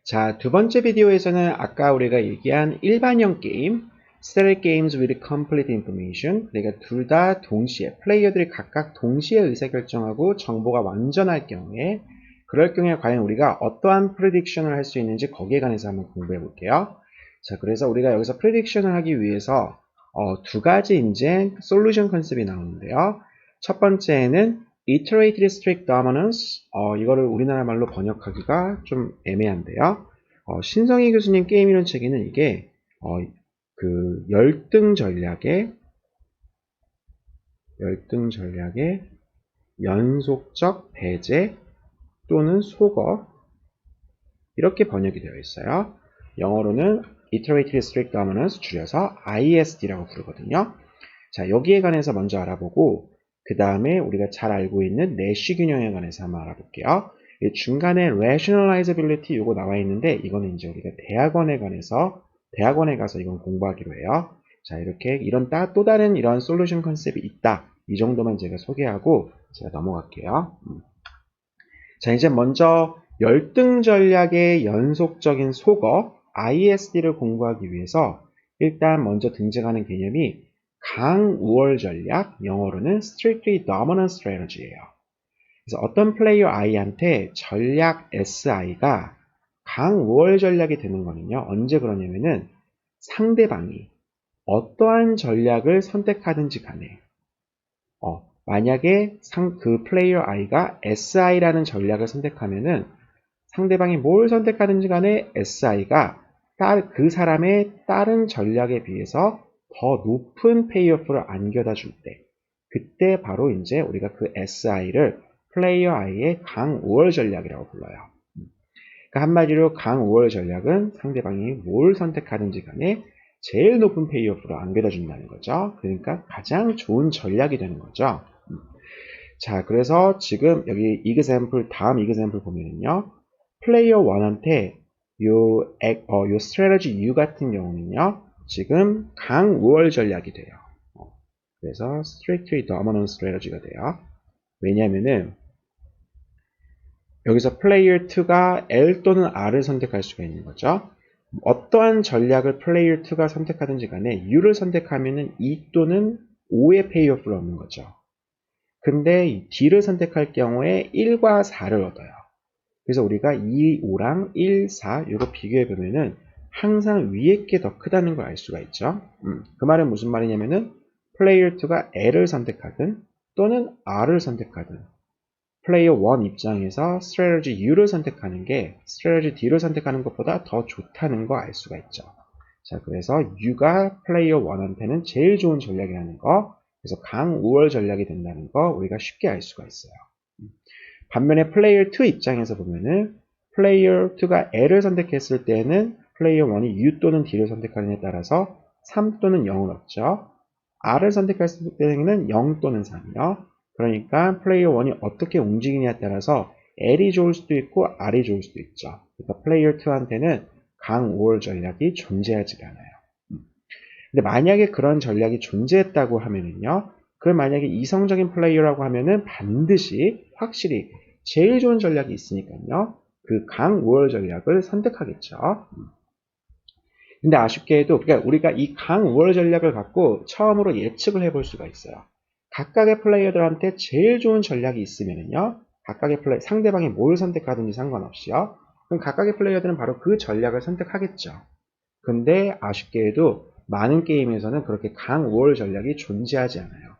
자, 두 번째 비디오에서는 아까 우리가 얘기한 일반형 게임, Static Games with Complete Information, 그러니까 둘 다 동시에, 플레이어들이 각각 동시에 의사결정하고 정보가 완전할 경우에, 그럴 경우에 과연 우리가 어떠한 프레딕션을 할 수 있는지 거기에 관해서 한번 공부해 볼게요. 자, 그래서 우리가 여기서 프레딕션을 하기 위해서 두 가지 이제 솔루션 컨셉이 나오는데요. 첫 번째는 Iterated Strict Dominance, 이거를 우리나라 말로 번역하기가 좀 애매한데요. 신성희 교수님 게임이론 책에는 이게 그 열등 전략의 연속적 배제 또는 소거 이렇게 번역이 되어 있어요. 영어로는 Iterated Strict Dominance 줄여서 ISD라고 부르거든요. 자, 여기에 관해서 먼저 알아보고 그 다음에 우리가 잘 알고 있는 내시 균형에 관해서 한번 알아볼게요. 중간에 rationalizability 이거 나와 있는데 이거는 이제 우리가 대학원에 가서 이건 공부하기로 해요. 자, 이렇게 이런 또 다른 이런 솔루션 컨셉이 있다. 이 정도만 제가 소개하고 제가 넘어갈게요. 자, 이제 먼저 열등 전략의 연속적인 속어 ISD를 공부하기 위해서 일단 먼저 등장하는 개념이 강우월 전략, 영어로는 Strictly Dominant Strategy예요. 그래서 어떤 플레이어 I한테 전략 SI가 강우월 전략이 되는 거는요. 언제 그러냐면은 상대방이 어떠한 전략을 선택하든지 간에 만약에 그 플레이어 I가 SI라는 전략을 선택하면은 상대방이 뭘 선택하든지 간에 SI가 그 사람의 다른 전략에 비해서 더 높은 페이오프를 안겨다 줄 때, 그때 바로 이제 우리가 그 SI를 플레이어 I의 강우월 전략이라고 불러요. 그러니까 한마디로 강우월 전략은 상대방이 뭘 선택하든지 간에 제일 높은 페이오프를 안겨다 준다는 거죠. 그러니까 가장 좋은 전략이 되는 거죠. 자, 그래서 지금 여기 다음 example 보면은요. 플레이어 1한테 요 스트래러지 U 같은 경우는요. 지금 강우월 전략이 돼요. 그래서 strictly dominant strategy가 돼요. 왜냐면은 여기서 플레이어 2가 L 또는 R을 선택할 수가 있는 거죠. 어떠한 전략을 플레이어 2가 선택하든지 간에 U를 선택하면은 E 또는 O의 페이오프를 얻는 거죠. 근데 D를 선택할 경우에 1과 4를 얻어요. 그래서 우리가 2, 5랑 1, 4 이거 비교해 보면은 항상 위에 게 더 크다는 걸 알 수가 있죠. 그 말은 무슨 말이냐면은 플레이어 2가 L을 선택하든 또는 R을 선택하든 플레이어 1 입장에서 스트래러지 U를 선택하는 게 스트래러지 D를 선택하는 것보다 더 좋다는 거 알 수가 있죠. 자, 그래서 U가 플레이어 1한테는 제일 좋은 전략이라는 거, 그래서 강우월 전략이 된다는 거 우리가 쉽게 알 수가 있어요. 반면에 플레이어 2 입장에서 보면은 플레이어 2가 L을 선택했을 때는 플레이어 1이 U 또는 D를 선택하느냐에 따라서 3 또는 0을 얻죠. R을 선택했을 때는 0 또는 3이요. 그러니까 플레이어 1이 어떻게 움직이냐에 따라서 L이 좋을 수도 있고 R이 좋을 수도 있죠. 그러니까 플레이어 2한테는 강우월 전략이 존재하지가 않아요. 근데 만약에 그런 전략이 존재했다고 하면은요. 그 만약에 이성적인 플레이어라고 하면은 반드시 확실히 제일 좋은 전략이 있으니까요. 그 강우월 전략을 선택하겠죠. 근데 아쉽게도 그러니까 우리가 이 강우월 전략을 갖고 처음으로 예측을 해볼 수가 있어요. 각각의 플레이어들한테 제일 좋은 전략이 있으면은요. 각각의 상대방이 뭘 선택하든지 상관없이요. 그럼 각각의 플레이어들은 바로 그 전략을 선택하겠죠. 근데 아쉽게도 많은 게임에서는 그렇게 강우월 전략이 존재하지 않아요.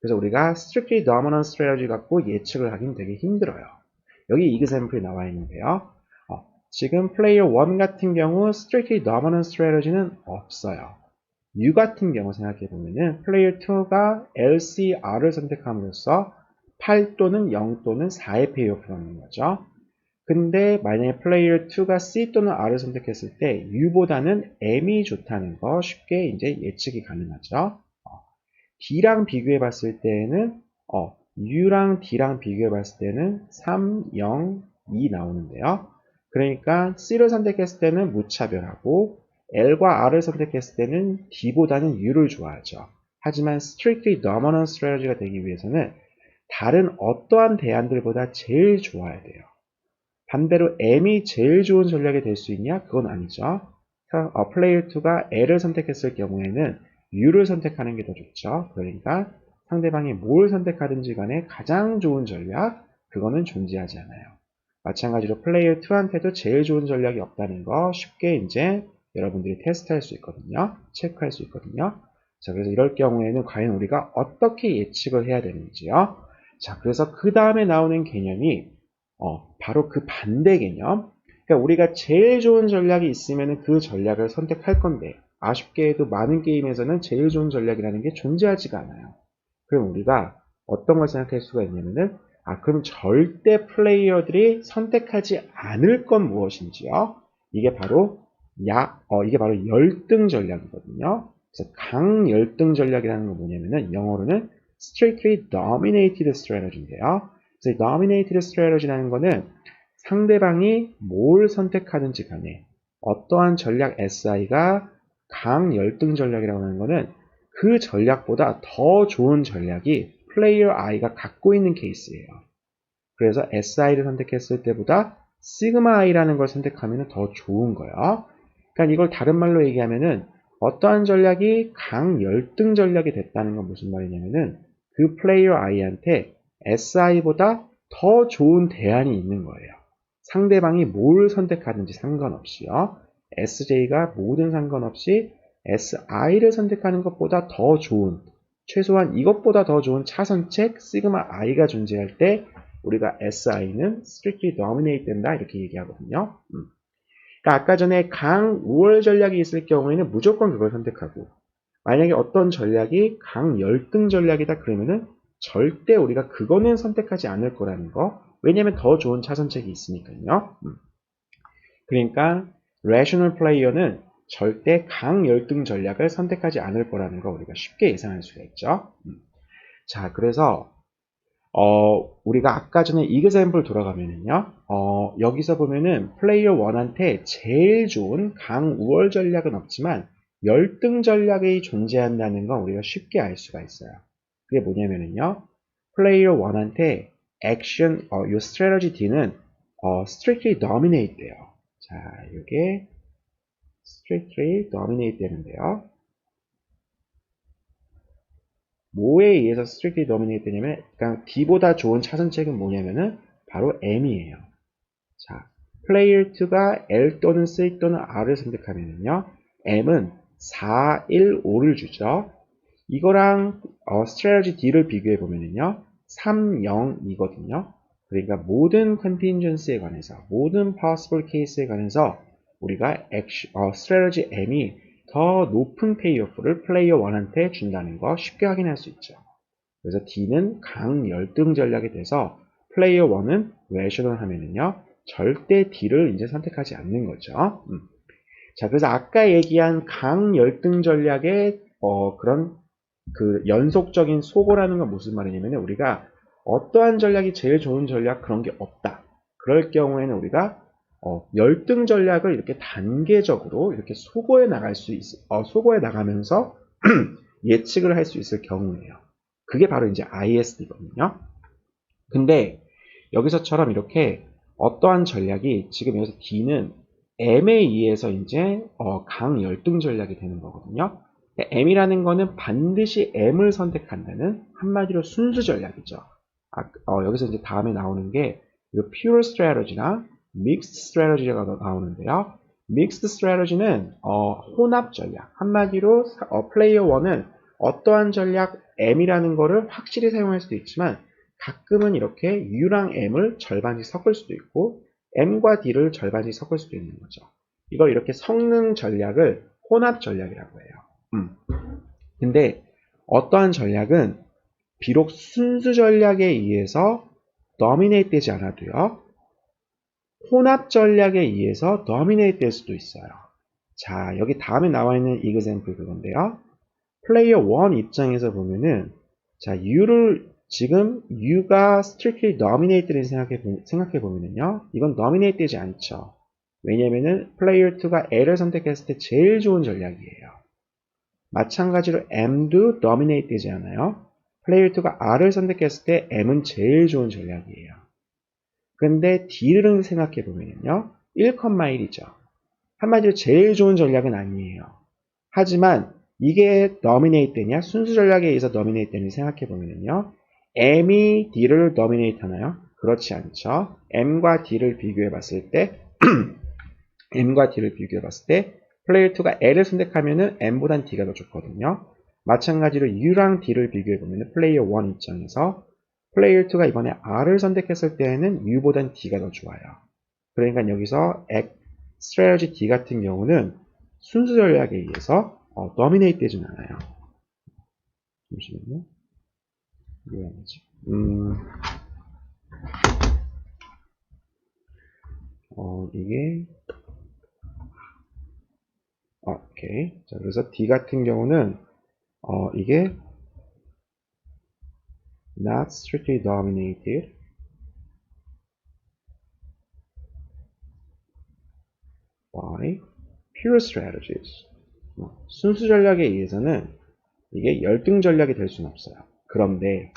그래서 우리가 strictly dominant strategy 갖고 예측을 하긴 되게 힘들어요. 여기 example이 나와 있는데요. 지금 플레이어 1 같은 경우 strictly dominant strategy는 없어요. U 같은 경우 생각해 보면은 플레이어 2가 LCR을 선택함으로써 8 또는 0 또는 4의 페이오프를 얻는 거죠. 근데 만약에 플레이어 2가 C 또는 R을 선택했을 때 U보다는 M이 좋다는 거 쉽게 이제 예측이 가능하죠. D랑 비교해 봤을 때는 U랑 D랑 비교해 봤을 때는 3, 0, 2 나오는데요. 그러니까 C를 선택했을 때는 무차별하고 L과 R을 선택했을 때는 D보다는 U를 좋아하죠. 하지만 strictly dominant strategy가 되기 위해서는 다른 어떠한 대안들보다 제일 좋아야 돼요. 반대로 M이 제일 좋은 전략이 될 수 있냐? 그건 아니죠. 플레이어 2가 L을 선택했을 경우에는 U를 선택하는 게 더 좋죠. 그러니까 상대방이 뭘 선택하든지 간에 가장 좋은 전략, 그거는 존재하지 않아요. 마찬가지로 플레이어 2한테도 제일 좋은 전략이 없다는 거 쉽게 이제 여러분들이 테스트할 수 있거든요. 체크할 수 있거든요. 자, 그래서 이럴 경우에는 과연 우리가 어떻게 예측을 해야 되는지요. 자, 그래서 그 다음에 나오는 개념이 바로 그 반대 개념. 그러니까 우리가 제일 좋은 전략이 있으면 그 전략을 선택할 건데 아쉽게도 많은 게임에서는 제일 좋은 전략이라는 게 존재하지가 않아요. 그럼 우리가 어떤 걸 생각할 수가 있냐면은 그럼 절대 플레이어들이 선택하지 않을 건 무엇인지요? 이게 바로 이게 바로 열등 전략이거든요. 그래서 강열등 전략이라는 건 뭐냐면은 영어로는 strictly dominated strategy인데요. 그래서 dominated strategy라는 거는 상대방이 뭘 선택하든지 간에 어떠한 전략 SI가 강열등 전략이라고 하는 거는 그 전략보다 더 좋은 전략이 플레이어 I가 갖고 있는 케이스예요. 그래서 SI를 선택했을 때보다 시그마 I라는 걸 선택하면 더 좋은 거예요. 그러니까 이걸 다른 말로 얘기하면은 어떠한 전략이 강열등 전략이 됐다는 건 무슨 말이냐면은 그 플레이어 I한테 SI보다 더 좋은 대안이 있는 거예요. 상대방이 뭘 선택하든지 상관없이요. SJ가 모든 상관없이 SI를 선택하는 것보다 더 좋은, 최소한 이것보다 더 좋은 차선책 시그마 I가 존재할 때 우리가 SI는 strictly dominate 된다 이렇게 얘기하거든요. 그러니까 아까 전에 강우월 전략이 있을 경우에는 무조건 그걸 선택하고 만약에 어떤 전략이 강열등 전략이다 그러면은 절대 우리가 그거는 선택하지 않을 거라는 거. 왜냐면 더 좋은 차선책이 있으니까요. 그러니까 rational player는 절대 강열등 전략을 선택하지 않을 거라는 거 우리가 쉽게 예상할 수가 있죠. 자, 그래서 우리가 아까 전에 example 돌아가면은요, 여기서 보면은 플레이어 1한테 제일 좋은 강우월 전략은 없지만 열등 전략이 존재한다는 건 우리가 쉽게 알 수가 있어요. 그게 뭐냐면은요, 플레이어 1한테 액션, 요 스트래러지 D는 strictly dominate 돼요. 자, 이게 strictly dominate 되는데요. 뭐에 의해서 strictly dominate 되냐면, 그러니까 D보다 좋은 차선책은 뭐냐면은 바로 M이에요. 자, 플레이어 2가 L 또는 C 또는 R을 선택하면은요, M은 4, 1, 5를 주죠. 이거랑 strategy D를 비교해 보면은요, 3, 0이거든요. 그러니까 모든 contingency에 관해서, 모든 possible case에 관해서 우리가 strategy M이 더 높은 페이오프를 플레이어 1한테 준다는 거 쉽게 확인할 수 있죠. 그래서 D는 강열등 전략이 돼서 플레이어 1은 rational 하면은요, 절대 D를 이제 선택하지 않는 거죠. 자, 그래서 아까 얘기한 강열등 전략의 그런 그 연속적인 소거라는 건 무슨 말이냐면 우리가 어떠한 전략이 제일 좋은 전략 그런 게 없다. 그럴 경우에는 우리가 열등 전략을 이렇게 단계적으로 이렇게 소거해 나갈 수 소거해 나가면서 예측을 할 수 있을 경우예요. 그게 바로 이제 ISD거든요. 근데 여기서처럼 이렇게 어떠한 전략이 지금 여기서 D는 M에 의해서 이제 강열등 전략이 되는 거거든요. M이라는 거는 반드시 M을 선택한다는 한마디로 순수 전략이죠. 여기서 이제 다음에 나오는 게 pure strategy나 mixed strategy가 나오는데요. mixed strategy는 혼합 전략. 한마디로 플레이어 1은 어떠한 전략 M이라는 거를 확실히 사용할 수도 있지만 가끔은 이렇게 U랑 M을 절반씩 섞을 수도 있고 M과 D를 절반씩 섞을 수도 있는 거죠. 이걸 이렇게 섞는 전략을 혼합 전략이라고 해요. 근데 어떠한 전략은 비록 순수 전략에 의해서 dominate 되지 않아도요. 혼합 전략에 의해서 dominate 될 수도 있어요. 자, 여기 다음에 나와 있는 example 그건데요. 플레이어 1 입장에서 보면은 자, 지금 U가 strictly dominate를 생각해 보면은요. 이건 dominate 되지 않죠. 왜냐면은 플레이어 2가 L을 선택했을 때 제일 좋은 전략이에요. 마찬가지로 M도 dominate 되지 않아요. 플레이어 2가 R을 선택했을 때 M은 제일 좋은 전략이에요. 근데 D를 생각해 보면요. 1,1이죠. 한마디로 제일 좋은 전략은 아니에요. 하지만 이게 nominate 되냐? 순수 전략에 의해서 nominate 되는지 생각해 보면요. M이 D를 nominate 하나요? 그렇지 않죠. M과 D를 비교해 봤을 때 M과 D를 비교해 봤을 때 플레이어 2가 L을 선택하면은 M보단 D가 더 좋거든요. 마찬가지로 U랑 D를 비교해 보면 플레이어 1 입장에서 플레이어 2가 이번에 R을 선택했을 때에는 U보단 D가 더 좋아요. 그러니까 여기서 strategy D 같은 경우는 순수 전략에 의해서 dominate 되진 않아요. 잠시만요. 이거 뭐지? 이게 오케이. 자, 그래서 D 같은 경우는 이게 not strictly dominated by pure strategies. 순수 전략에 의해서는 이게 열등 전략이 될 수는 없어요. 그런데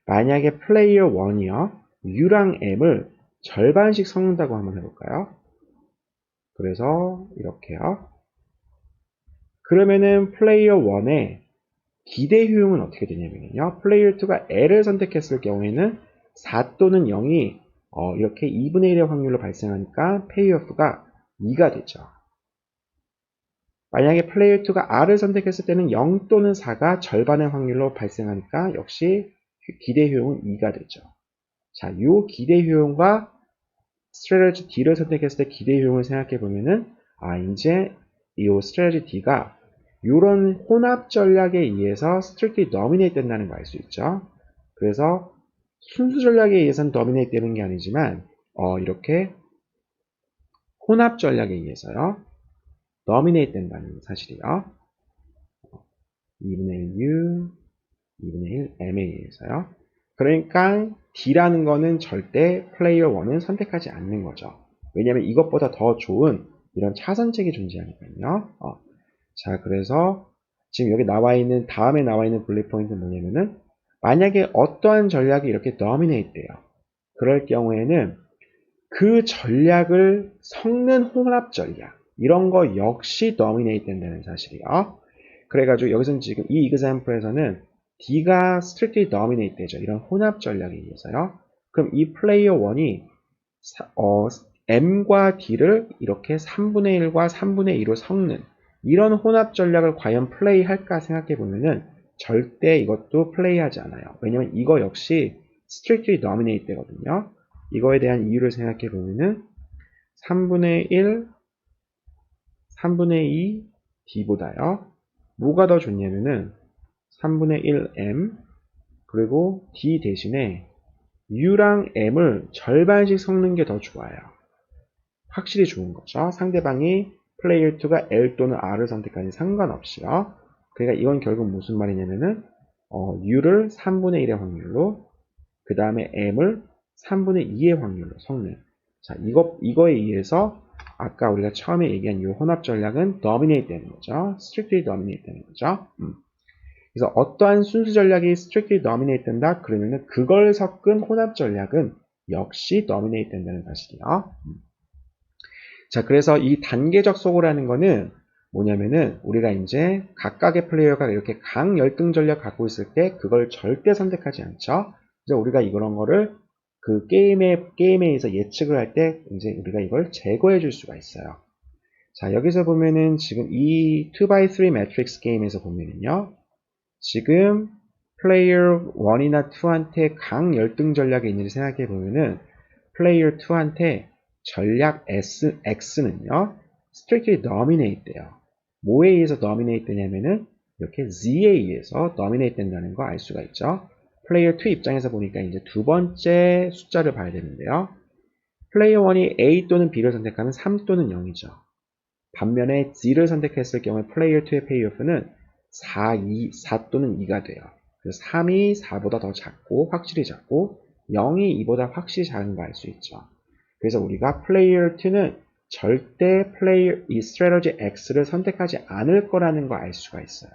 만약에 플레이어 1이요. U랑 M을 절반씩 섞는다고 한번 해볼까요? 그래서 이렇게요. 그러면은 플레이어 1의 기대 효용은 어떻게 되냐면요. 플레이어 2가 L을 선택했을 경우에는 4 또는 0이 이렇게 2분의 1의 확률로 발생하니까 페이오프가 2가 되죠. 만약에 플레이어 2가 R을 선택했을 때는 0 또는 4가 절반의 확률로 발생하니까 역시 기대 효용은 2가 되죠. 자, 이 기대 효용과 스트래티지 D를 선택했을 때 기대 효용을 생각해 보면은 이제 이 스트래티지 D가 이런 혼합 전략에 의해서 strictly dominate 된다는 거 알 수 있죠. 그래서 순수 전략에 의해서는 dominate 되는 게 아니지만 이렇게 혼합 전략에 의해서요. dominate 된다는 사실이요. 2분의 1 U, 2분의 1 M에 의해서요. 그러니까 D라는 거는 절대 플레이어 1은 선택하지 않는 거죠. 왜냐하면 이것보다 더 좋은 이런 차선책이 존재하니까요. 자, 그래서 지금 여기 나와 있는 다음에 나와 있는 블릿 포인트는 뭐냐면은 만약에 어떠한 전략이 이렇게 dominate 돼요. 그럴 경우에는 그 전략을 섞는 혼합 전략 이런 거 역시 dominate 된다는 사실이요. 그래가지고 여기서는 지금 이 example에서는 D가 strictly dominate 되죠. 이런 혼합 전략에 의해서요. 그럼 이 플레이어 1이 M과 D를 이렇게 3분의 1과 3분의 2로 섞는 이런 혼합 전략을 과연 플레이할까 생각해 보면은 절대 이것도 플레이하지 않아요. 왜냐면 이거 역시 strictly dominate 되거든요. 이거에 대한 이유를 생각해 보면은 3분의 1, 3분의 2 D보다요. 뭐가 더 좋냐면은 3분의 1 M 그리고 D 대신에 U랑 M을 절반씩 섞는 게 더 좋아요. 확실히 좋은 거죠. 상대방이 플레이어 2가 L 또는 R을 선택하니 상관없이요. 그러니까 이건 결국 무슨 말이냐면은 U를 3분의 1의 확률로 그 다음에 M을 3분의 2의 확률로 섞는 자 이거에 의해서 아까 우리가 처음에 얘기한 이 혼합 전략은 dominate 되는 거죠. strictly dominate 되는 거죠. 그래서 어떠한 순수 전략이 strictly dominate 된다? 그러면은 그걸 섞은 혼합 전략은 역시 dominate 된다는 사실이요. 자, 그래서 이 단계적 소고라는 거는 뭐냐면은 우리가 이제 각각의 플레이어가 이렇게 강열등 전략 갖고 있을 때 그걸 절대 선택하지 않죠. 그래서 우리가 이런 거를 그 게임에 의해서 예측을 할 때 이제 우리가 이걸 제거해 줄 수가 있어요. 자, 여기서 보면은 지금 이 2x3 매트릭스 게임에서 보면은요. 지금 플레이어 1이나 2한테 강열등 전략이 있는지 생각해 보면은 플레이어 2한테 전략 X는요, strictly dominate 돼요. 뭐에 의해서 dominate 되냐면은, 이렇게 Z에 의해서 dominate 된다는 거 알 수가 있죠. 플레이어 2 입장에서 보니까 이제 두 번째 숫자를 봐야 되는데요. 플레이어 1이 A 또는 B를 선택하면 3 또는 0이죠. 반면에 Z를 선택했을 경우에 플레이어 2의 페이오프는 4 또는 2가 돼요. 그래서 3이 4보다 더 작고, 확실히 작고, 0이 2보다 확실히 작은 거 알 수 있죠. 그래서 우리가 플레이어 2는 절대 이 strategy X를 선택하지 않을 거라는 거 알 수가 있어요.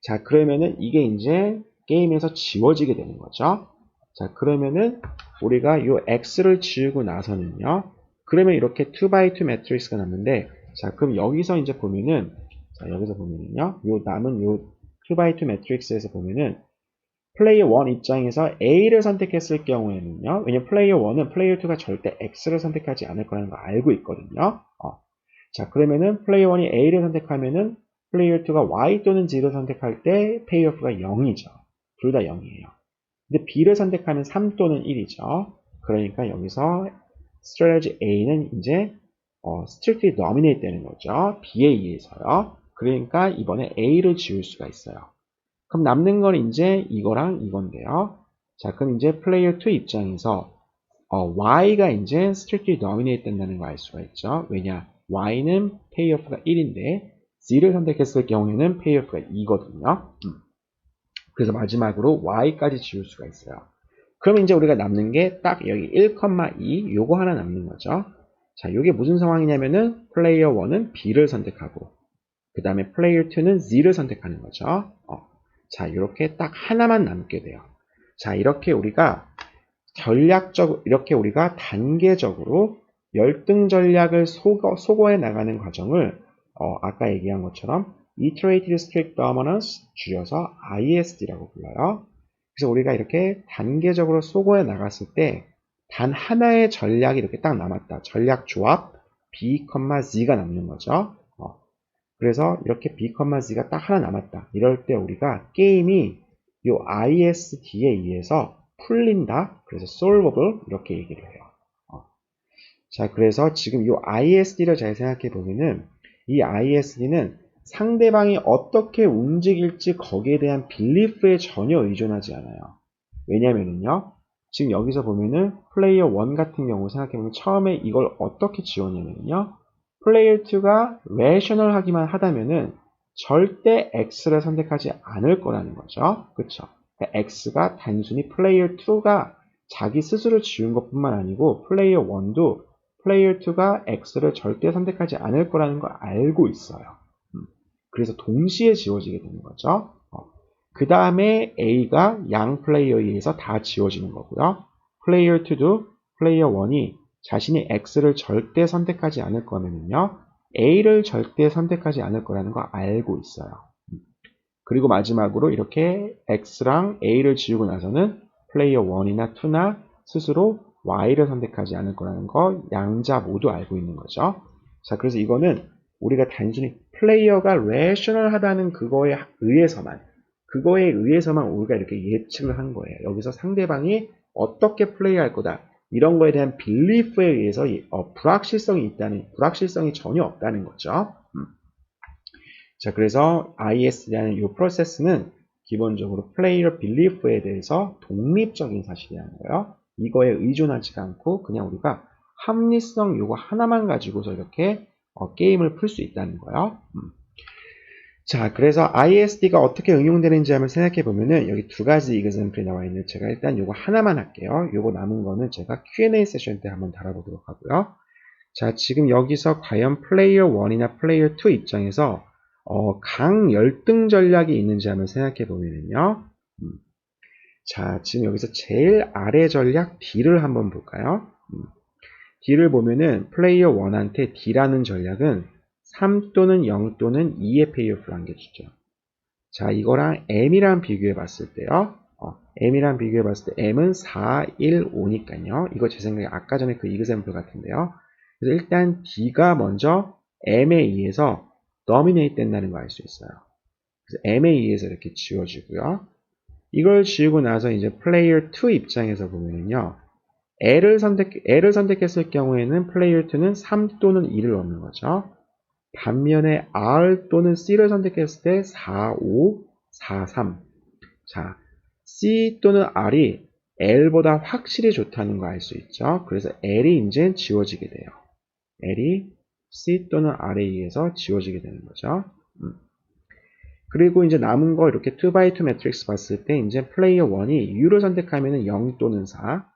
자, 그러면은 이게 이제 게임에서 지워지게 되는 거죠. 자, 그러면은 우리가 요 X를 지우고 나서는요. 그러면 이렇게 2x2 매트릭스가 남는데, 자, 그럼 여기서 이제 보면은, 자, 여기서 보면은요. 요 남은 요 2x2 매트릭스에서 보면은 플레이어 1 입장에서 A를 선택했을 경우에는요. 왜냐면 플레이어 1은 플레이어 2가 절대 X를 선택하지 않을 거라는 거 알고 있거든요. 자, 그러면은 플레이어 1이 A를 선택하면은 플레이어 2가 Y 또는 Z를 선택할 때 페이오프가 0이죠. 둘 다 0이에요. 근데 B를 선택하면 3 또는 1이죠. 그러니까 여기서 strategy A는 이제 strictly dominate 되는 거죠. B에 의해서요. 그러니까 이번에 A를 지울 수가 있어요. 그럼 남는 건 이제 이거랑 이건데요. 자, 그럼 이제 플레이어 2 입장에서 Y가 이제 strictly dominate 된다는 걸 알 수가 있죠. 왜냐? Y는 payoff가 1인데 Z를 선택했을 경우에는 payoff가 2거든요. 그래서 마지막으로 Y까지 지울 수가 있어요. 그럼 이제 우리가 남는 게 딱 여기 1,2 요거 하나 남는 거죠. 자, 요게 무슨 상황이냐면은 플레이어 1은 B를 선택하고 그 다음에 플레이어 2는 Z를 선택하는 거죠. 자, 이렇게 딱 하나만 남게 돼요. 자, 이렇게 우리가 이렇게 우리가 단계적으로 열등 전략을 소거해 나가는 과정을 아까 얘기한 것처럼 Iterated Strict Dominance 줄여서 ISD라고 불러요. 그래서 우리가 이렇게 단계적으로 소거해 나갔을 때 단 하나의 전략이 이렇게 딱 남았다. 전략 조합 B, Z가 남는 거죠. 그래서 이렇게 B, Z가 딱 하나 남았다. 이럴 때 우리가 게임이 이 ISD에 의해서 풀린다. 그래서 solvable 이렇게 얘기를 해요. 자, 그래서 지금 이 ISD를 잘 생각해 보면은 이 ISD는 상대방이 어떻게 움직일지 거기에 대한 빌리프에 전혀 의존하지 않아요. 왜냐면은요. 지금 여기서 보면은 플레이어 1 같은 경우 생각해보면 처음에 이걸 어떻게 지웠냐면요. 플레이어 2가 레셔널 하기만 하다면은 절대 X를 선택하지 않을 거라는 거죠. 그쵸? 그러니까 X가 단순히 플레이어 2가 자기 스스로 지운 것뿐만 아니고 플레이어 1도 플레이어 2가 X를 절대 선택하지 않을 거라는 걸 알고 있어요. 그래서 동시에 지워지게 되는 거죠. 그 다음에 A가 양 플레이어에 의해서 다 지워지는 거고요. 플레이어 2도 플레이어 1이 자신이 X를 절대 선택하지 않을 거면요. A를 절대 선택하지 않을 거라는 거 알고 있어요. 그리고 마지막으로 이렇게 X랑 A를 지우고 나서는 플레이어 1이나 2나 스스로 Y를 선택하지 않을 거라는 거 양자 모두 알고 있는 거죠. 자, 그래서 이거는 우리가 단순히 플레이어가 레셔널하다는 그거에 의해서만 우리가 이렇게 예측을 한 거예요. 여기서 상대방이 어떻게 플레이할 거다. 이런 거에 대한 빌리프에 의해서 불확실성이 전혀 없다는 거죠. 자, 그래서 IS라는 이 프로세스는 기본적으로 플레이어 빌리프에 대해서 독립적인 사실이라는 거예요. 이거에 의존하지 않고 그냥 우리가 합리성 요거 하나만 가지고서 이렇게 게임을 풀 수 있다는 거예요. 자, 그래서 ISD가 어떻게 응용되는지 한번 생각해 보면은 여기 두 가지 example이 나와 있는데 제가 일단 요거 하나만 할게요. 요거 남은 거는 제가 Q&A 세션 때 한번 다뤄보도록 하고요. 자, 지금 여기서 과연 플레이어 1이나 플레이어 2 입장에서 강열등 전략이 있는지 한번 생각해 보면요. 자, 지금 여기서 제일 아래 전략 D를 한번 볼까요? D를 보면은 플레이어 1한테 D라는 전략은 3 또는 0 또는 2의 페이오프를 안겨주죠. 자, 이거랑 M이랑 비교해 봤을 때요. M이랑 비교해 봤을 때 M은 4, 1, 5니까요. 이거 제 생각에 아까 전에 그 example 같은데요. 그래서 일단 D가 먼저 M에 의해서 dominate 된다는 거 알 수 있어요. 그래서 M에 의해서 이렇게 지워지고요. 이걸 지우고 나서 이제 플레이어 2 입장에서 보면은요. L을 선택했을 경우에는 플레이어 2는 3 또는 2를 넣는 거죠. 반면에 R 또는 C를 선택했을 때 4, 5, 4, 3. 자, C 또는 R이 L보다 확실히 좋다는 거 알 수 있죠. 그래서 L이 이제 지워지게 돼요. L이 C 또는 R에 의해서 지워지게 되는 거죠. 그리고 이제 남은 거 이렇게 2x2 매트릭스 봤을 때 이제 플레이어 1이 U를 선택하면 0 또는 4,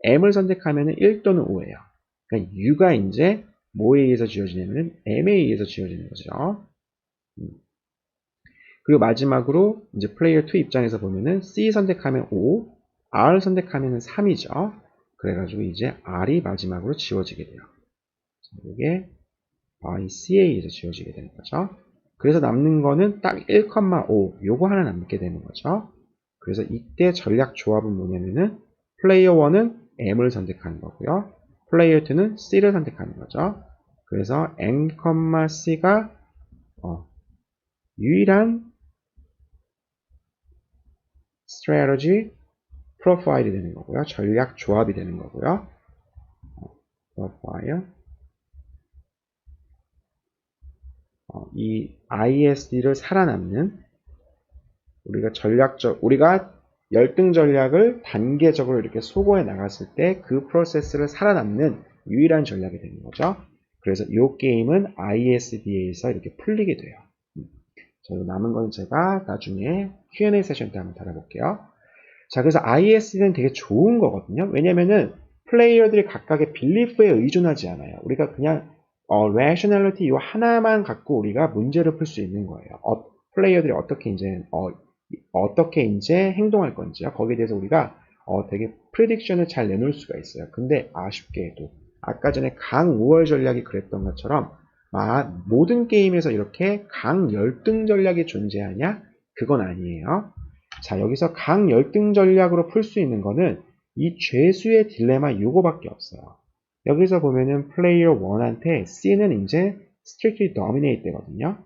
M을 선택하면 1 또는 5예요. 그러니까 U가 이제 뭐에 의해서 지워지냐면 M에 의해서 지워지는 거죠. 그리고 마지막으로 이제 플레이어 2 입장에서 보면은 C 선택하면 5, R 선택하면 3이죠. 그래가지고 이제 R이 마지막으로 지워지게 돼요. 이게 by CA에서 지워지게 되는 거죠. 그래서 남는 거는 딱 1,5 요거 하나 남게 되는 거죠. 그래서 이때 전략 조합은 뭐냐면은 플레이어 1은 M을 선택하는 거고요. 플레이어 2는 C를 선택하는 거죠. 그래서 N, C가 유일한 strategy profile이 되는 거고요. 전략 조합이 되는 거고요. profile 이 ISD를 살아남는 우리가 열등 전략을 단계적으로 이렇게 소거해 나갔을 때 그 프로세스를 살아남는 유일한 전략이 되는 거죠. 그래서 이 게임은 ISD에서 이렇게 풀리게 돼요. 자, 남은 건 제가 나중에 Q&A 세션 때 한번 다뤄볼게요. 자, 그래서 ISD는 되게 좋은 거거든요. 왜냐면은 플레이어들이 각각의 빌리프에 의존하지 않아요. 우리가 그냥 rationality 이 하나만 갖고 우리가 문제를 풀 수 있는 거예요. 플레이어들이 어떻게 이제 행동할 건지요. 거기에 대해서 우리가 되게 프리딕션을 잘 내놓을 수가 있어요. 근데 아쉽게도 아까 전에 강우월 전략이 그랬던 것처럼 모든 게임에서 이렇게 강열등 전략이 존재하냐? 그건 아니에요. 자, 여기서 강열등 전략으로 풀 수 있는 거는 이 죄수의 딜레마 요거밖에 없어요. 여기서 보면은 플레이어 1한테 C는 이제 strictly dominate 되거든요.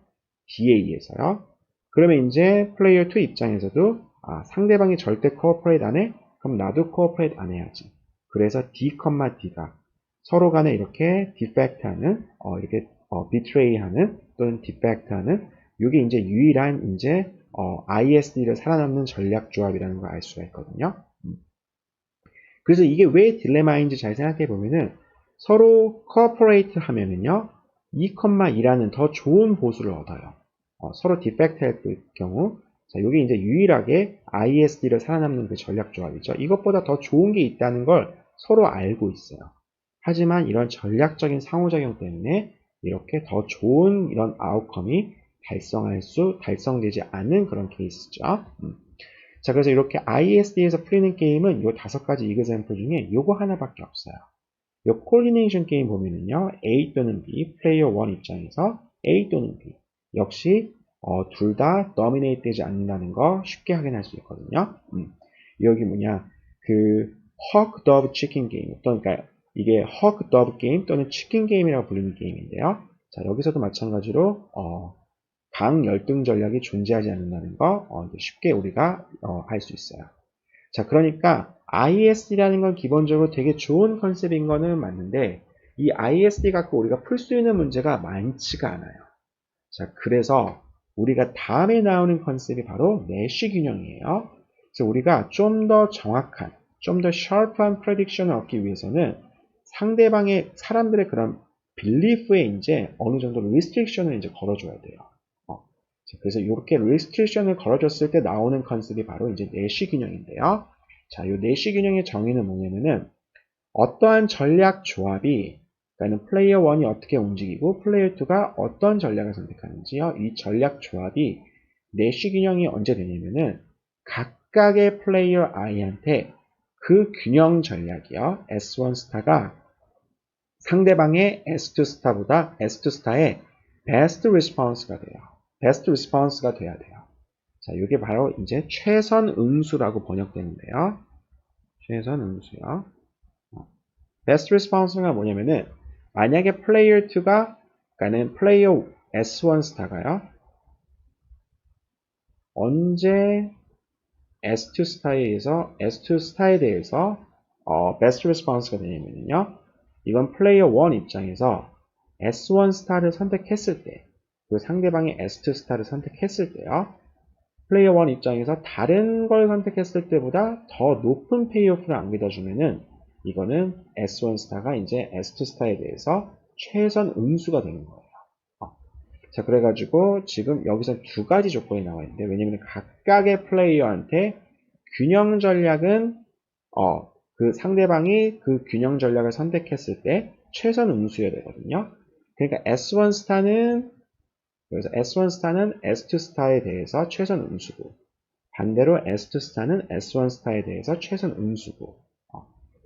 DA에서요. 그러면 이제 플레이어 2 입장에서도 상대방이 절대 코어퍼레이트 안 해? 그럼 나도 코어퍼레이트 안 해야지. 그래서 D, D가 서로 간에 이렇게 디펙트하는 이렇게 비트레이하는 또는 디펙트하는 이게 이제 유일한 이제 ISD를 살아남는 전략 조합이라는 걸 알 수가 있거든요. 그래서 이게 왜 딜레마인지 잘 생각해 보면은 서로 코어퍼레이트 하면은요 2,2라는 더 좋은 보수를 얻어요. 서로 디펙트 할 경우 자, 이게 이제 유일하게 ISD를 살아남는 그 전략 조합이죠. 이것보다 더 좋은 게 있다는 걸 서로 알고 있어요. 하지만 이런 전략적인 상호작용 때문에 이렇게 더 좋은 이런 아웃컴이 달성되지 않는 그런 케이스죠. 자, 그래서 이렇게 ISD에서 풀리는 게임은 이 5가지 이그젬플 중에 요거 하나밖에 없어요. 요 콜리네이션 게임 보면은요, A 또는 B, 플레이어 1 입장에서 A 또는 B. 역시, 둘 다 dominate 되지 않는다는 거 쉽게 확인할 수 있거든요. 여기 뭐냐, hawk dove chicken 게임. 그러니까 이게 hawk dove 게임 또는 치킨 게임이라고 불리는 게임인데요. 자, 여기서도 마찬가지로, 강열등 전략이 존재하지 않는다는 거 쉽게 우리가 알 수 있어요. 자, 그러니까 ISD라는 건 기본적으로 되게 좋은 컨셉인 거는 맞는데 이 ISD 갖고 우리가 풀 수 있는 문제가 많지가 않아요. 자, 그래서 우리가 다음에 나오는 컨셉이 바로 내시 균형이에요. 그래서 우리가 좀 더 정확한, 좀 더 샤프한 프레딕션을 얻기 위해서는 상대방의 사람들의 그런 빌리프에 이제 어느 정도 리스트릭션을 이제 걸어줘야 돼요. 그래서 이렇게 리스트릭션을 걸어줬을 때 나오는 컨셉이 바로 이제 내시 균형인데요. 자, 이 내시 균형의 정의는 뭐냐면은 어떠한 전략 조합이 그러니까 플레이어 1이 어떻게 움직이고 플레이어 2가 어떤 전략을 선택하는지요. 이 전략 조합이 내시 균형이 언제 되냐면은 각각의 플레이어 i한테 그 균형 전략이요. S1 스타가 상대방의 S2 스타보다 S2 스타의 베스트 리스폰스가 돼요. 베스트 리스폰스가 돼야 돼요. 자, 이게 바로 이제 최선 응수라고 번역되는데요. 최선 응수요. 베스트 리스폰스가 뭐냐면은 만약에 플레이어 2가 그러니까는 플레이어 S1 스타가요. 언제 S2 스타에 대해서 베스트 리스폰스가 되냐면요. 이건 플레이어 1 입장에서 S1 스타를 선택했을 때, 그 상대방의 S2 스타를 선택했을 때요. 플레이어 1 입장에서 다른 걸 선택했을 때보다 더 높은 페이오프를 안겨주면은 이거는 S1 스타가 이제 S2 스타에 대해서 최선 응수가 되는 거예요. 자, 그래가지고 지금 여기서 2가지 조건이 나와 있는데 왜냐면 각각의 플레이어한테 균형 전략은 그 상대방이 그 균형 전략을 선택했을 때 최선 응수여야 되거든요. 그러니까 S1 스타는 S2 스타에 대해서 최선 응수고 반대로 S2 스타는 S1 스타에 대해서 최선 응수고.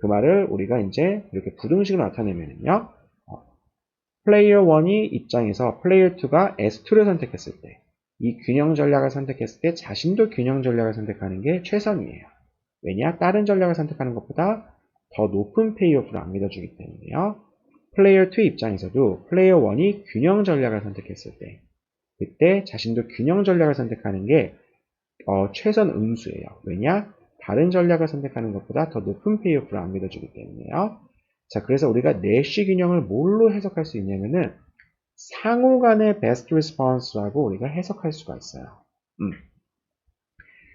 그 말을 우리가 이제 이렇게 부등식으로 나타내면요. 플레이어 1이 입장에서 플레이어 2가 S2를 선택했을 때, 이 균형 전략을 선택했을 때 자신도 균형 전략을 선택하는 게 최선이에요. 왜냐? 다른 전략을 선택하는 것보다 더 높은 페이오프를 안겨주기 때문에요. 플레이어 2 입장에서도 플레이어 1이 균형 전략을 선택했을 때, 그때 자신도 균형 전략을 선택하는 게 최선 응수예요. 왜냐? 다른 전략을 선택하는 것보다 더 높은 페이오프를 안겨주기 때문에요. 자, 그래서 우리가 내시 균형을 뭘로 해석할 수 있냐면은 상호 간의 베스트 리스폰스라고 우리가 해석할 수가 있어요.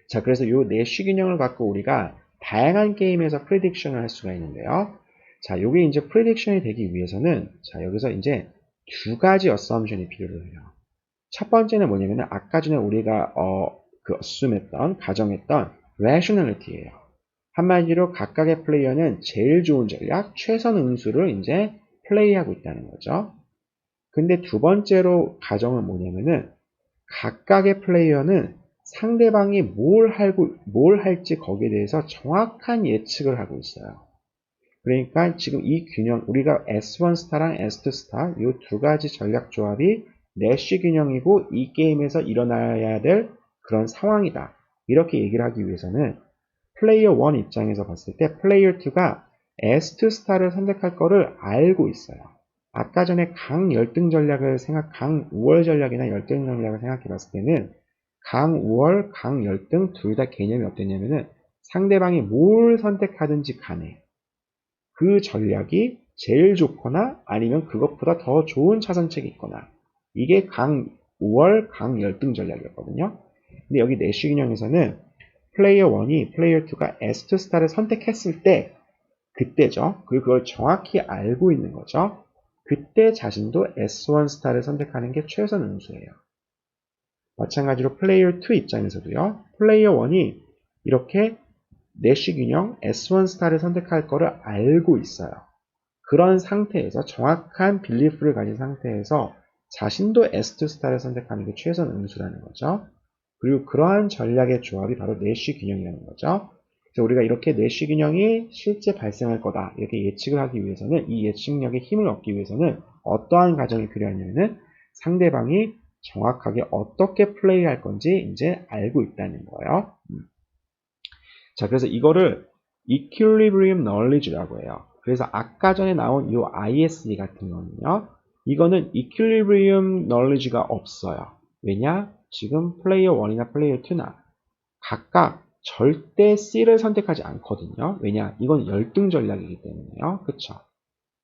자, 그래서 이 내시 균형을 갖고 우리가 다양한 게임에서 프리딕션을 할 수가 있는데요. 자, 요게 이제 프리딕션이 되기 위해서는, 자, 여기서 이제 두 가지 어썸션이 필요로 해요. 첫 번째는 뭐냐면은 아까 전에 우리가 assume했던, 가정했던 rationality예요. 한마디로 각각의 플레이어는 제일 좋은 전략, 최선 응수를 이제 플레이하고 있다는 거죠. 근데 두 번째로 가정은 뭐냐면은 각각의 플레이어는 상대방이 뭘 할지 거기에 대해서 정확한 예측을 하고 있어요. 그러니까 지금 이 균형, 우리가 S1 스타랑 S2 스타, 이 두 가지 전략 조합이 내시 균형이고 이 게임에서 일어나야 될 그런 상황이다. 이렇게 얘기를 하기 위해서는 플레이어 1 입장에서 봤을 때 플레이어 2가 S2 스타를 선택할 거를 알고 있어요. 아까 전에 강열등 전략을 강우월 전략이나 열등 전략을 생각해 봤을 때는 강우월, 강열등 둘 다 개념이 어땠냐면은 상대방이 뭘 선택하든지 간에 그 전략이 제일 좋거나 아니면 그것보다 더 좋은 차선책이 있거나 이게 강우월, 강열등 전략이었거든요. 근데 여기 내시 균형에서는 플레이어 1이 플레이어 2가 S2 스타를 선택했을 때 그때죠. 그리고 그걸 정확히 알고 있는 거죠. 그때 자신도 S1 스타를 선택하는 게 최선 응수예요. 마찬가지로 플레이어 2 입장에서도요. 플레이어 1이 이렇게 내시 균형 S1 스타를 선택할 거를 알고 있어요. 그런 상태에서 정확한 빌리프를 가진 상태에서 자신도 S2 스타를 선택하는 게 최선 응수라는 거죠. 그리고 그러한 전략의 조합이 바로 내시 균형이라는 거죠. 그래서 우리가 이렇게 내시 균형이 실제 발생할 거다 이렇게 예측을 하기 위해서는 이 예측력의 힘을 얻기 위해서는 어떠한 과정이 필요하냐면은 상대방이 정확하게 어떻게 플레이할 건지 이제 알고 있다는 거예요. 자, 그래서 이거를 Equilibrium Knowledge라고 해요. 그래서 아까 전에 나온 이 ISE 같은 거는요. 이거는 Equilibrium Knowledge가 없어요. 왜냐? 지금 플레이어 1이나 플레이어 2나 각각 절대 C를 선택하지 않거든요. 왜냐? 이건 열등 전략이기 때문에요. 그쵸?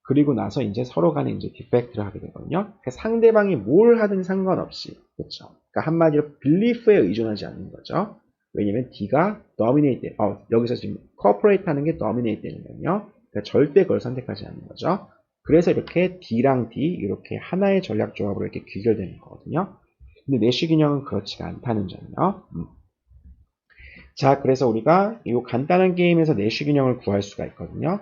그리고 나서 이제 서로 간에 이제 디펙트를 하게 되거든요. 그러니까 상대방이 뭘 하든 상관없이. 그쵸? 그러니까 한마디로 빌리프에 의존하지 않는 거죠. 왜냐면 D가 dominate, 여기서 지금 cooperate 하는 게 dominate 되는 거거든요. 그러니까 절대 그걸 선택하지 않는 거죠. 그래서 이렇게 D랑 D, 이렇게 하나의 전략 조합으로 이렇게 귀결되는 거거든요. 근데 내시 균형은 그렇지가 않다는 점이요. 자, 그래서 우리가 이 간단한 게임에서 내시 균형을 구할 수가 있거든요.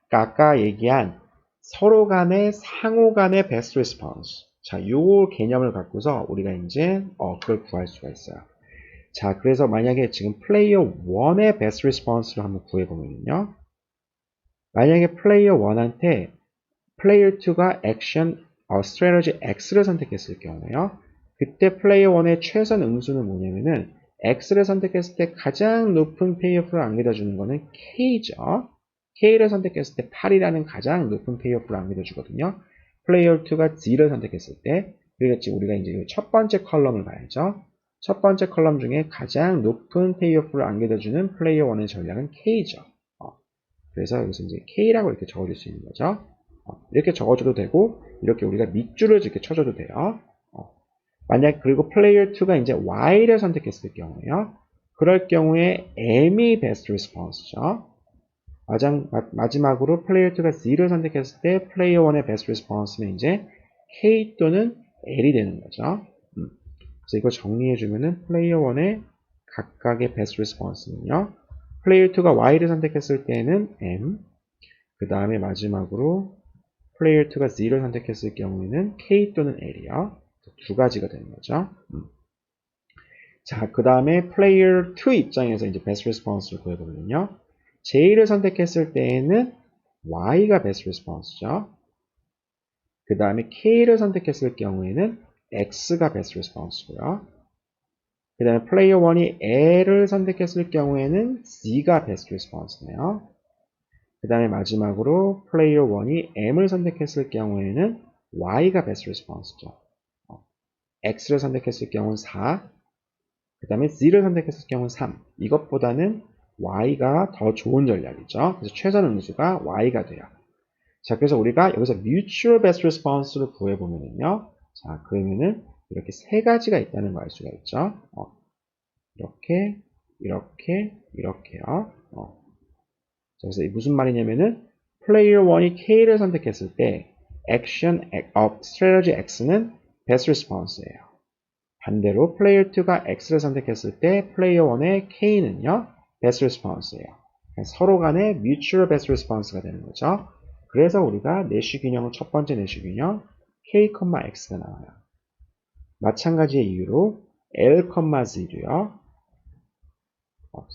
그러니까 아까 얘기한 서로 간의 상호 간의 베스트 리스폰스. 자, 요 개념을 갖고서 우리가 이제 그걸 구할 수가 있어요. 자, 그래서 만약에 지금 플레이어 1의 베스트 리스폰스를 한번 구해보면요. 만약에 플레이어 1한테 플레이어 2가 액션, 스트래터지 X를 선택했을 경우에요. 그때 플레이어 1의 최선 응수는 뭐냐면은 X를 선택했을 때 가장 높은 페이오프를 안겨다주는 거는 K죠. K를 선택했을 때 8이라는 가장 높은 페이오프를 안겨다주거든요. 플레이어 2가 Z를 선택했을 때, 그렇지 우리가 이제 첫 번째 컬럼을 봐야죠. 첫 번째 컬럼 중에 가장 높은 페이오프를 안겨다주는 플레이어 1의 전략은 K죠. 그래서 여기서 이제 K라고 이렇게 적어줄 수 있는 거죠. 이렇게 적어줘도 되고, 이렇게 우리가 밑줄을 이렇게 쳐줘도 돼요. 만약, 그리고 플레이어 2가 이제 Y를 선택했을 경우에요. 그럴 경우에 M이 베스트 리스폰스죠. 마지막으로 플레이어 2가 Z를 선택했을 때 플레이어 1의 베스트 리스폰스는 이제 K 또는 L이 되는 거죠. 그래서 이거 정리해주면은 플레이어 1의 각각의 베스트 리스폰스는요. 플레이어 2가 Y를 선택했을 때는 M, 그 다음에 마지막으로 플레이어 2가 Z를 선택했을 경우에는 K 또는 L이요. 두 가지가 되는 거죠. 자, 그 다음에 player 2 입장에서 이제 best response를 구해보면요. J를 선택했을 때에는 Y가 best response죠. 그 다음에 K를 선택했을 경우에는 X가 best response고요. 그 다음에 player 1이 L을 선택했을 경우에는 Z가 best response네요. 그 다음에 마지막으로 player 1이 M을 선택했을 경우에는 Y가 best response죠. X를 선택했을 경우는 4, 그 다음에 Z를 선택했을 경우는 3. 이것보다는 Y가 더 좋은 전략이죠. 그래서 최선 음수가 Y가 돼요. 자, 그래서 우리가 여기서 mutual best response를 구해보면요. 자, 그러면은 이렇게 세 가지가 있다는 걸 알 수가 있죠. 이렇게, 이렇게요. 그래서 이게 무슨 말이냐면은 player 1이 K를 선택했을 때 action of strategy X는 best response예요. 반대로 player 2가 X를 선택했을 때 player 1의 K는요 best response예요. 서로 간의 mutual best response가 되는 거죠. 그래서 우리가 내시균형은 첫 번째 내시균형 K, X가 나와요. 마찬가지의 이유로 L, Z도요.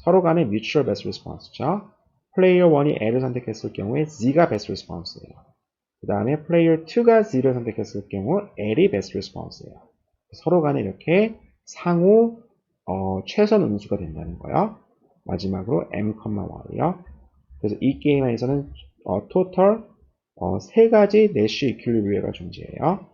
서로 간의 mutual best response죠. player 1이 L을 선택했을 경우에 Z가 best response예요. 그 다음에 player 2가 Z를 선택했을 경우 L이 best response예요. 서로 간에 이렇게 상호 최선 음수가 된다는 거예요. 마지막으로 M, Y요. 그래서 이 게임 안에서는 토탈 세 가지 내시 이퀄리브리엄가 존재해요.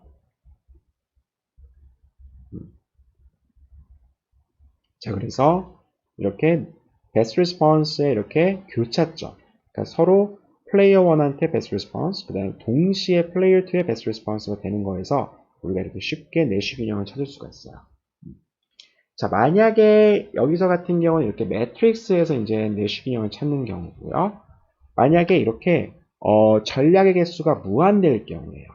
자, 그래서 이렇게 best response의 이렇게 교차점. 그러니까 서로 player 1한테 best response, 그 다음에 동시에 player 2의 best response가 되는 거에서 우리가 이렇게 쉽게 내시균형을 찾을 수가 있어요. 자, 만약에 여기서 같은 경우는 이렇게 매트릭스에서 이제 내시균형을 찾는 경우고요. 만약에 이렇게 전략의 개수가 무한대일 경우에요.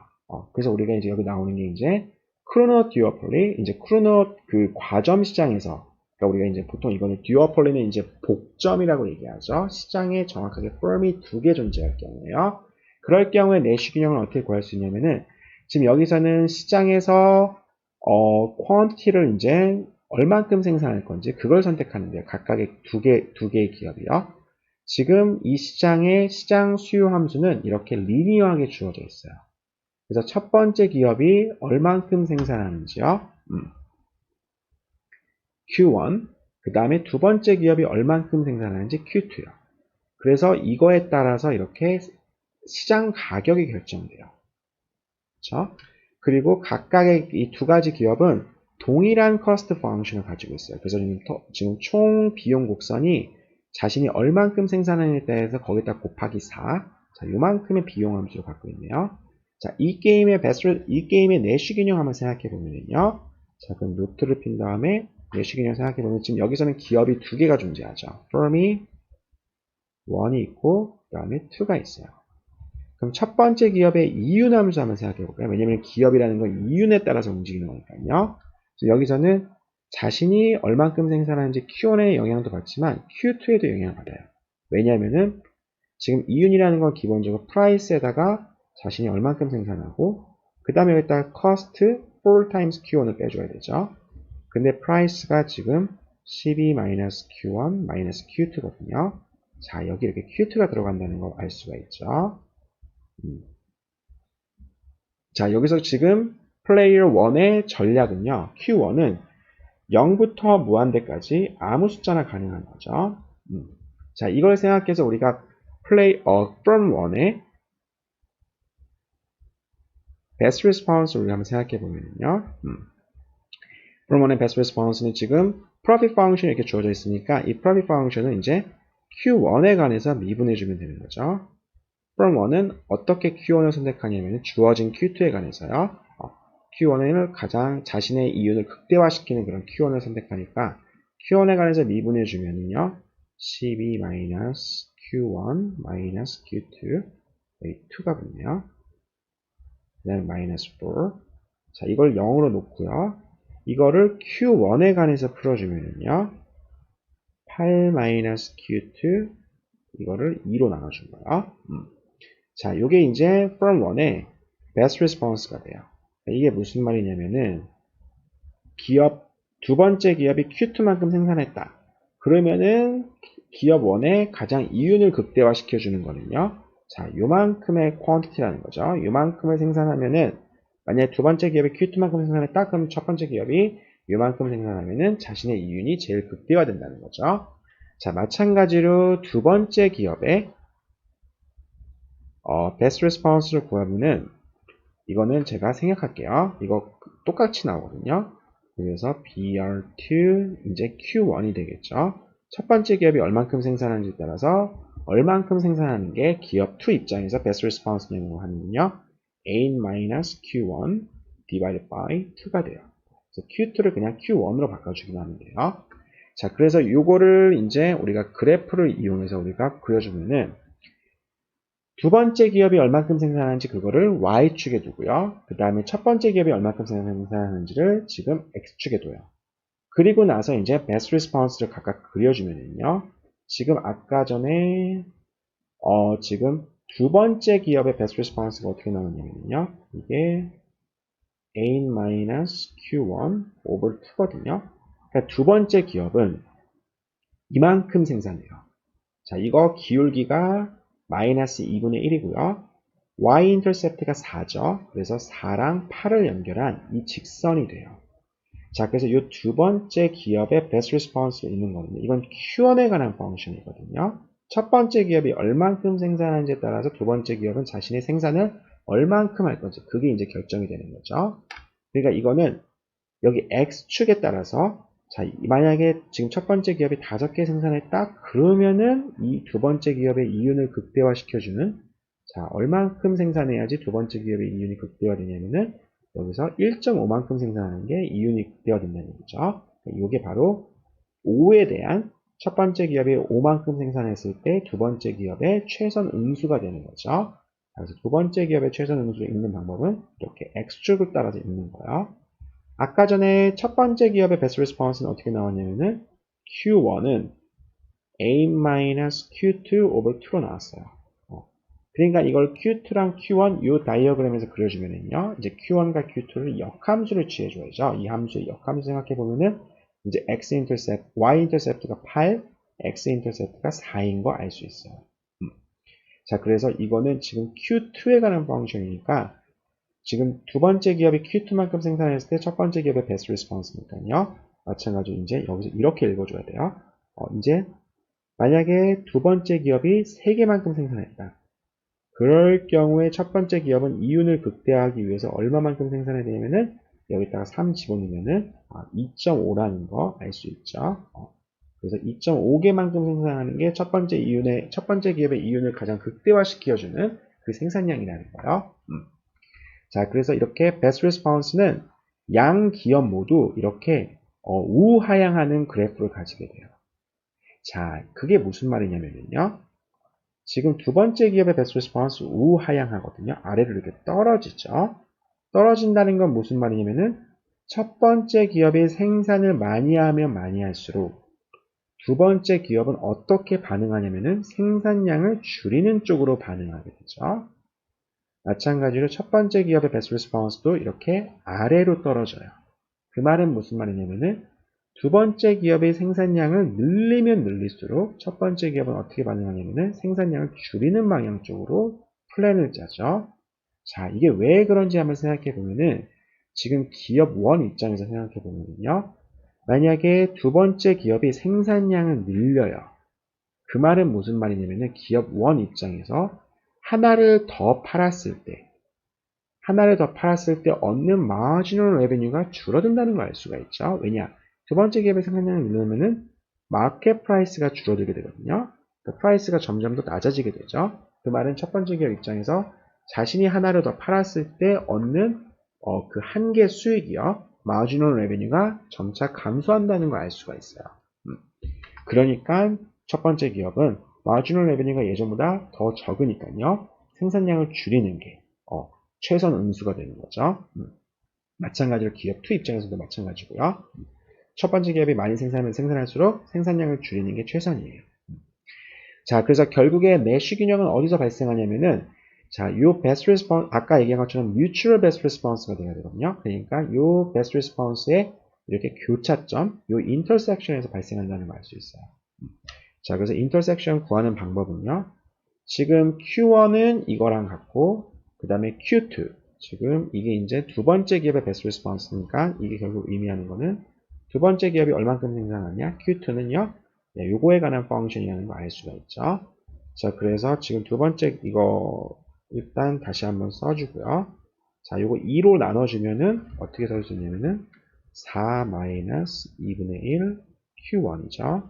그래서 우리가 이제 여기 나오는 게 이제 크로노 듀오폴리, 이제 크로노 그 과점 시장에서, 그러니까 우리가 이제 보통 이거는 듀오폴리는 이제 복점이라고 얘기하죠. 시장에 정확하게 펌이 두 개 존재할 경우에요. 그럴 경우에 내시균형을 어떻게 구할 수 있냐면은 지금 여기서는 시장에서 퀀티티를 이제 얼만큼 생산할 건지 그걸 선택하는데요. 각각의 두 개의 기업이요. 지금 이 시장의 시장 수요 함수는 이렇게 리니어하게 주어져 있어요. 그래서 첫 번째 기업이 얼만큼 생산하는지요. Q1. 그 다음에 두 번째 기업이 얼만큼 생산하는지 Q2요. 그래서 이거에 따라서 이렇게 시장 가격이 결정돼요. 그렇죠? 그리고 각각의 이 두 가지 기업은 동일한 커스트 펑션을 가지고 있어요. 그래서 지금 총 비용 곡선이 자신이 얼만큼 생산하느냐에 따라서 거기다 곱하기 4. 자, 요만큼의 비용 함수를 갖고 있네요. 자, 이 게임의 내시균형 한번 생각해 보면요. 자, 그럼 루트를 핀 다음에 내시균형 생각해 보면 지금 여기서는 기업이 두 개가 존재하죠. firm이 1이 있고, 그 다음에 2가 있어요. 그럼 첫 번째 기업의 이윤 함수 한번 생각해 볼까요? 왜냐면 기업이라는 건 이윤에 따라서 움직이는 거니까요. 여기서는 자신이 얼만큼 생산하는지 Q1의 영향도 받지만 Q2에도 영향을 받아요. 왜냐하면은 지금 이윤이라는 건 기본적으로 프라이스에다가 자신이 얼만큼 생산하고 그 다음에 여기다가 cost 4 times Q1을 빼줘야 되죠. 근데 프라이스가 지금 12-Q1 Q2거든요. 자, 여기 이렇게 Q2가 들어간다는 걸 알 수가 있죠. 자, 여기서 지금 플레이어 1의 전략은요. Q1은 0부터 무한대까지 아무 숫자나 가능한 거죠. 자, 이걸 생각해서 우리가 from 1의 best response를 우리가 한번 생각해 보면요. from 1의 best response는 지금 profit function이 이렇게 주어져 있으니까 이 profit function은 이제 Q1에 관해서 미분해 주면 되는 거죠. from 1은 어떻게 Q1을 선택하냐면 주어진 Q2에 관해서요. Q1을 가장 자신의 이윤을 극대화시키는 그런 Q1을 선택하니까 Q1에 관해서 미분해 주면은요. 12-Q1 Q2 여기 2가 붙네요. 그 다음에 마이너스 4. 자, 이걸 0으로 놓고요. 이거를 Q1에 관해서 풀어주면은요. 8-Q2 이거를 2로 나눠준 거예요. 자, 요게 이제 from 1의 best response가 돼요. 이게 무슨 말이냐면은 기업 두 번째 기업이 Q2만큼 생산했다. 그러면은 기업 1의 가장 이윤을 극대화시켜 주는 거는요. 자, 요만큼의 quantity라는 거죠. 요만큼을 생산하면은 만약에 두 번째 기업이 Q2만큼 생산했다. 그럼 첫 번째 기업이 요만큼 생산하면은 자신의 이윤이 제일 극대화된다는 거죠. 자, 마찬가지로 두 번째 기업의 best response를 구하면은 이거는 제가 생략할게요. 이거 똑같이 나오거든요. 그래서 BR2 이제 Q1이 되겠죠. 첫 번째 기업이 얼만큼 생산하는지에 따라서 얼만큼 생산하는 게 기업 2 입장에서 best response 내용으로 하면요. A-Q1 divided by 2가 돼요. 그래서 Q2를 그냥 Q1으로 바꿔주기만 하면 돼요. 자, 그래서 요거를 이제 우리가 그래프를 이용해서 우리가 그려주면은 두 번째 기업이 얼만큼 생산하는지 그거를 Y축에 두고요. 그 다음에 첫 번째 기업이 얼만큼 생산하는지를 지금 X축에 둬요. 그리고 나서 이제 best response를 각각 그려주면요. 지금 아까 전에 지금 두 번째 기업의 best response가 어떻게 나오냐면요. 이게 A-Q1 over 2거든요. 그러니까 두 번째 기업은 이만큼 생산해요. 자, 이거 기울기가 마이너스 2분의 1이고요. y-intercept가 4죠. 그래서 4랑 8을 연결한 이 직선이 돼요. 자, 그래서 이 두 번째 기업의 best response가 있는 거거든요. 이건 Q1에 관한 펑션이거든요. 첫 번째 기업이 얼만큼 생산하는지에 따라서 두 번째 기업은 자신의 생산을 얼만큼 할 건지 그게 이제 결정이 되는 거죠. 그러니까 이거는 여기 X축에 따라서 자, 만약에 지금 첫 번째 기업이 5개 생산했다? 그러면은 이 두 번째 기업의 이윤을 극대화시켜주는 자, 얼만큼 생산해야지 두 번째 기업의 이윤이 극대화되냐면은 여기서 1.5만큼 생산하는 게 이윤이 극대화된다는 거죠. 이게 바로 5에 대한 첫 번째 기업이 5만큼 생산했을 때 두 번째 기업의 최선 응수가 되는 거죠. 그래서 두 번째 기업의 최선 응수를 읽는 방법은 이렇게 X축을 따라서 읽는 거예요. 아까 전에 첫 번째 기업의 best response는 어떻게 나왔냐면은 Q1은 A-Q2 over 2로 나왔어요. 그러니까 이걸 Q2랑 Q1 이 다이어그램에서 그려주면은요. 이제 Q1과 Q2를 역함수를 취해줘야죠. 이 함수의 역함수 생각해보면은 이제 x-intercept, y-intercept가 8, x-intercept가 4인 거 알 수 있어요. 자, 그래서 이거는 지금 Q2에 관한 펑션이니까 지금 두 번째 기업이 Q2만큼 생산했을 때 첫 번째 기업의 best response니까요. 마찬가지로 이제 여기서 이렇게 읽어줘야 돼요. 이제 만약에 두 번째 기업이 3개만큼 생산했다. 그럴 경우에 첫 번째 기업은 이윤을 극대화하기 위해서 얼마만큼 생산해야 되냐면은 여기다가 3 집어넣으면은 2.5라는 거 알 수 있죠. 그래서 2.5개만큼 생산하는 게 첫 번째 기업의 이윤을 가장 극대화시켜주는 그 생산량이라는 거예요. 자, 그래서 이렇게 best response는 양 기업 모두 이렇게 우하향하는 그래프를 가지게 돼요. 자, 그게 무슨 말이냐면요. 지금 두 번째 기업의 best response 우하향하거든요. 아래로 이렇게 떨어지죠. 떨어진다는 건 무슨 말이냐면은 첫 번째 기업이 생산을 많이 하면 많이 할수록 두 번째 기업은 어떻게 반응하냐면은 생산량을 줄이는 쪽으로 반응하게 되죠. 마찬가지로 첫 번째 기업의 best response도 이렇게 아래로 떨어져요. 그 말은 무슨 말이냐면은 두 번째 기업의 생산량을 늘리면 늘릴수록 첫 번째 기업은 어떻게 반응하냐면은 생산량을 줄이는 방향 쪽으로 플랜을 짜죠. 자, 이게 왜 그런지 한번 생각해 보면은 지금 기업 1 입장에서 생각해 보면요. 만약에 두 번째 기업이 생산량을 늘려요. 그 말은 무슨 말이냐면은 기업 1 입장에서 하나를 더 팔았을 때 얻는 마지널 레베뉴가 줄어든다는 걸 알 수가 있죠. 왜냐? 두 번째 기업의 생산량을 늘리면은 마켓 프라이스가 줄어들게 되거든요. 그 프라이스가 점점 더 낮아지게 되죠. 그 말은 첫 번째 기업 입장에서 자신이 하나를 더 팔았을 때 얻는 그 한 개 수익이요. 마지널 레베뉴가 점차 감소한다는 걸 알 수가 있어요. 그러니까 첫 번째 기업은 마지널 레베뉴가 예전보다 더 적으니까요. 생산량을 줄이는 게 최선 응수가 되는 거죠. 마찬가지로 기업 2 입장에서도 마찬가지고요. 첫 번째 기업이 많이 생산하면 생산할수록 생산량을 줄이는 게 최선이에요. 자, 그래서 결국에 매시 균형은 어디서 발생하냐면은 자, 요 best response 아까 얘기한 것처럼 mutual best response가 돼야 되거든요. 그러니까 요 best response의 이렇게 교차점, 요 인터섹션에서 발생한다는 걸 알 수 있어요. 자, 그래서 인터섹션 구하는 방법은요. 지금 Q1은 이거랑 같고, 그 다음에 Q2. 지금 이게 이제 두 번째 기업의 베스트 리스폰스니까 이게 결국 의미하는 거는 두 번째 기업이 얼만큼 생산하냐? Q2는요. 네, 요거에 관한 펑션이라는 거 알 수가 있죠. 자, 그래서 지금 두 번째 이거 일단 다시 한번 써주고요. 자, 요거 2로 나눠주면은 어떻게 써 수 있냐면은 4-2분의 1 Q1이죠.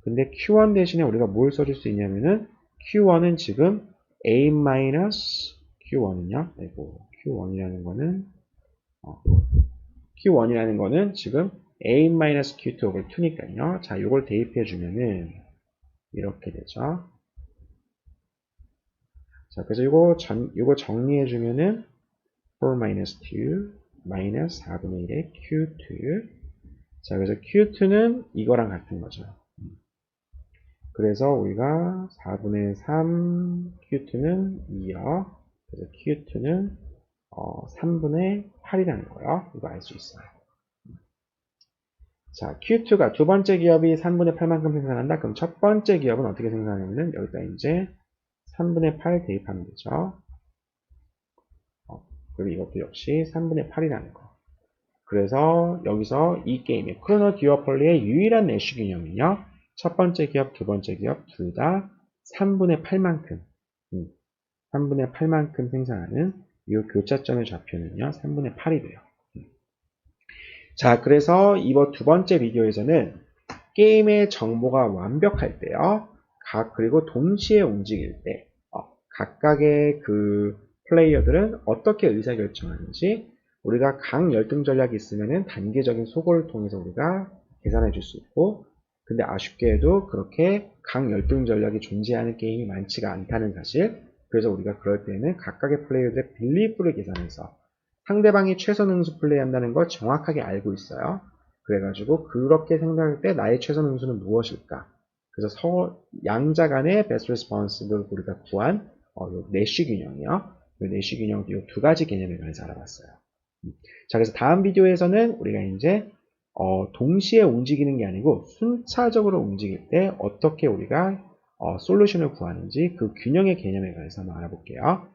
근데 Q1 대신에 우리가 뭘 써줄 수 있냐면은 Q1은 지금 A-Q1은요. 아이고, Q1이라는 거는 지금 A-Q2 over 2니까요. 자, 요걸 대입해 주면은 이렇게 되죠. 자, 그래서 요거 정리해 주면은 4-2 마이너스 4분의 1의 Q2. 자, 그래서 Q2는 이거랑 같은 거죠. 그래서 우리가 4분의 3 Q2는 2요. 그래서 Q2는 3분의 8이라는 거요. 이거 알 수 있어요. 자, Q2가 두 번째 기업이 3분의 8만큼 생산한다. 그럼 첫 번째 기업은 어떻게 생산하냐면은 여기다 이제 3분의 8 대입하면 되죠. 그리고 이것도 역시 3분의 8이라는 거. 그래서 여기서 이 게임의 크로노 듀오폴리의 유일한 내시 균형은요. 첫 번째 기업, 두 번째 기업 둘 다 3분의 8만큼 3분의 8만큼 생산하는 이 교차점의 좌표는요. 3분의 8이 돼요. 자, 그래서 이번 두 번째 비디오에서는 게임의 정보가 완벽할 때요. 그리고 동시에 움직일 때 각각의 그 플레이어들은 어떻게 의사결정하는지 우리가 강 열등 전략이 있으면은 단계적인 소거를 통해서 우리가 계산해 줄 수 있고 근데 아쉽게도 그렇게 강 열등 전략이 존재하는 게임이 많지가 않다는 사실. 그래서 우리가 그럴 때는 각각의 플레이어들의 빌리프를 계산해서 상대방이 최소 능수 플레이한다는 걸 정확하게 알고 있어요. 그래가지고 그렇게 생각할 때 나의 최소 능수는 무엇일까? 그래서 양자 간의 베스트 리스폰스를 우리가 구한 내시 균형이요. 이 내시 균형도 이 두 가지 개념에 관해서 알아봤어요. 자, 그래서 다음 비디오에서는 우리가 이제 동시에 움직이는 게 아니고 순차적으로 움직일 때 어떻게 우리가 솔루션을 구하는지 그 균형의 개념에 관해서 한번 알아볼게요.